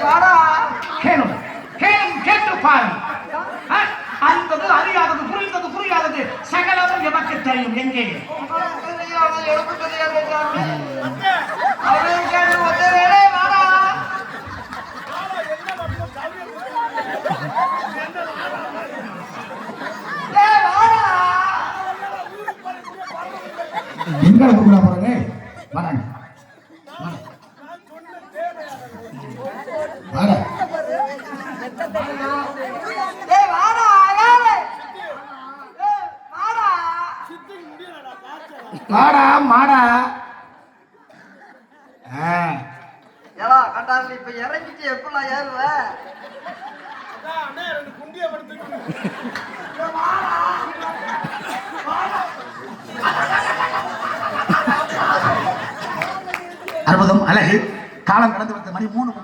வாடா கேளும் கேளும் கேட்டு பாருங்க. அறிந்தது அறியாதது புரிந்தது புரியாதது சகலமும் எமக்கு தெரியும். எங்கே எடுப்பு தெரியாது அவரையும் கேட்டு ஒத்தரே வாடா எங்க கூப்பிட போறேங்க வராங்க வாடா மாடா ஏடா கண்டாரு இப்ப இறங்கிட்டு எப்பலாம் ஏறுவ அற்புதம் அழகு காலம் கடந்து வந்த மணி 3